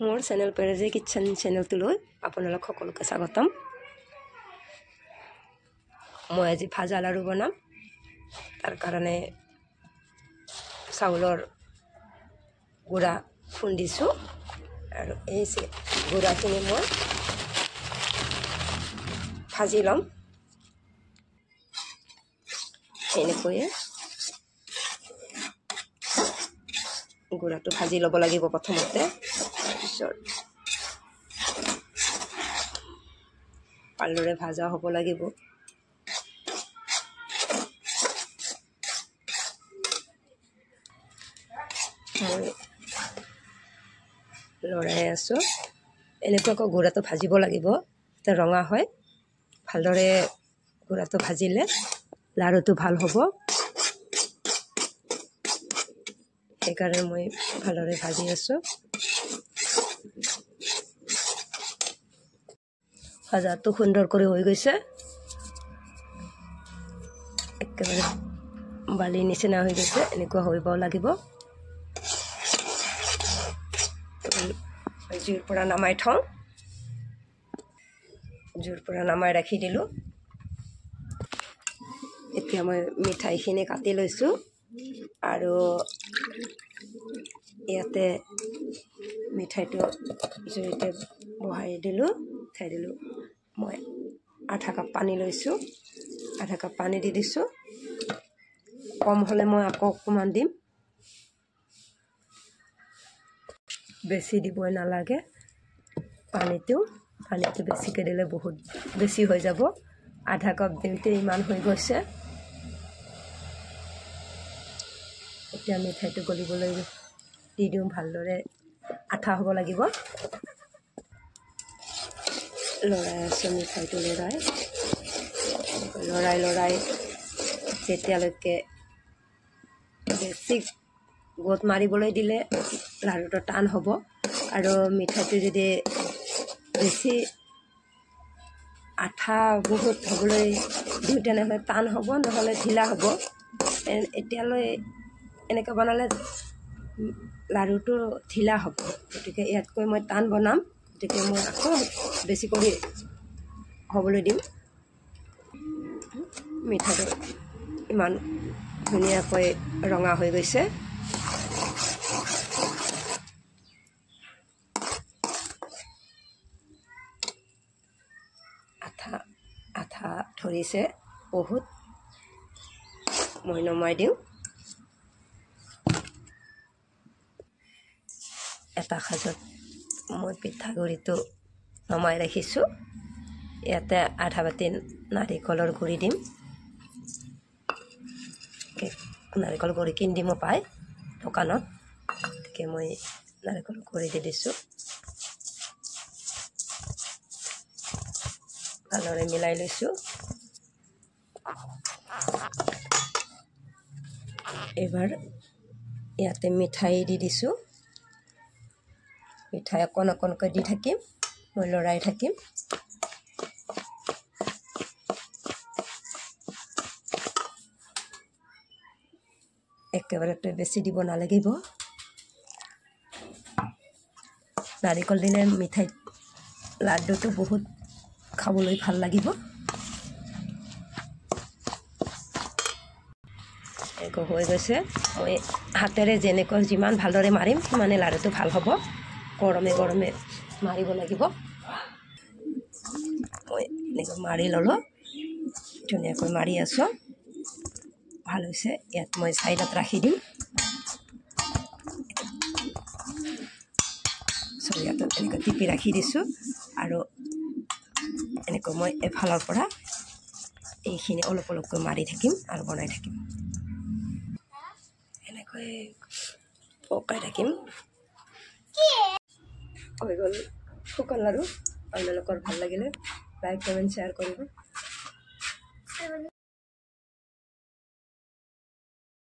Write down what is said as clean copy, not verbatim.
मोर channel perigee kitchen channel तो आपन सकलोके स्वागतम। मैं आज भाजा लाड़ू बनाम तार कारणे चाउलर गुड़ा खुंदिছো और गुड़ाखिनि मैं भाजी लम। এনেকৈয়ে গুড়াটো ভাজি ল'ব লাগিব প্ৰথমতে, তাৰপিছত ভালদৰে ভাজা হ'ব লাগিব। মই লৰাই আছোঁ। এনেকুৱাকৈ গুড়াটো ভাজিব লাগিব যাতে ৰঙা হয়। ভালদৰে গুড়াটো ভাজিলে লাড়ুটো ভাল হ'ব। সেইকাৰণে মই ভালদৰে ভাজি আছোঁ। ভাজাটো সুন্দৰ কৰি হৈ গৈছে, একেবাৰে বালি নিচিনা হৈ গৈছে। এনেকুৱা হ'ব লাগিব। জুইৰ পৰা নামাই থওঁ। জুইৰ পৰা নামাই ৰাখি দিলোঁ। এতিয়া মই মিঠাইখিনি কাটি লৈছোঁ আৰু ইয়াতে মিঠাইটো জুইতে বহাই দিলোঁ। মই আধা কাপ পানী লৈছোঁ, আধা কাপ পানী দি দিছোঁ। কম হ'লে মই আকৌ অকণমান দিম, বেছি দিবই নালাগে। পানীটো বেছিকৈ দিলে বহুত বেছি হৈ যাব। আধা কাপ দিওঁতে ইমান হৈ গৈছে। এতিয়া মিঠাইটো গলিবলৈ দি দিওঁ। ভালদৰে আঠা হ'ব লাগিব। লৰাই আছোঁ মিঠাইটো লৰাই যেতিয়ালৈকে বেছি গোট মাৰিবলৈ দিলে লাড়ুটো টান হ'ব, আৰু মিঠাইটো যদি বেছি আঠা বহুত হ'বলৈ দিওঁ তেনেহ'লে টান হ'ব, নহ'লে ঢিলা হ'ব। এতিয়ালৈ এনেকৈ বনালে লাড়ুটো ঢিলা হ'ব। গতিকে ইয়াতকৈ মই টান বনাম, গতিকে মই আকৌ বেছি কৰি হ'বলৈ দিম। মিঠাইটো ইমান ধুনীয়াকৈ ৰঙা হৈ গৈছে। আঠা ধৰিছে বহুত। মই নমাই দিওঁ। এটা সাজত মই পিঠাগুড়িটো নমাই ৰাখিছোঁ। ইয়াতে আধা বাতি নাৰিকলৰ গুড়ি দিম। নাৰিকল গুড়ি কিনিব পায় দোকানত, গতিকে মই নাৰিকল গুড়ি দি দিছোঁ। ভালদৰে মিলাই লৈছোঁ। এইবাৰ ইয়াতে মিঠাই দি দিছোঁ। মিঠাই অকণ অকণকৈ দি থাকিম, মই লৰাই থাকিম। একেবাৰে বেছি দিব নালাগিব। নাৰিকল দিলে মিঠাই লাড্ডুটো বহুত খাবলৈ ভাল লাগিব। এনেকৈ হৈ গৈছে। মই হাতেৰে যিমান ভালদৰে মাৰিম সিমানে লাড়ুটো ভাল হ'ব। গৰমে গৰমে মাৰিব লাগিব। মই এনেকৈ মাৰি ল'লোঁ, ধুনীয়াকৈ মাৰি আছোঁ। ভাল হৈছে। ইয়াত মই চাইডত ৰাখি দিম। ইয়াত এনেকৈ টিপি ৰাখি দিছোঁ, আৰু এনেকৈ মই এফালৰ পৰা এইখিনি অলপ অলপকৈ মাৰি থাকিম আৰু বনাই থাকিম। এনেকৈ পকাই থাকিম। হৈ গ'ল শুকান লাড়ু। আপোনালোকৰ ভাল লাগিলে লাইক কমেণ্ট শ্বেয়াৰ কৰিব।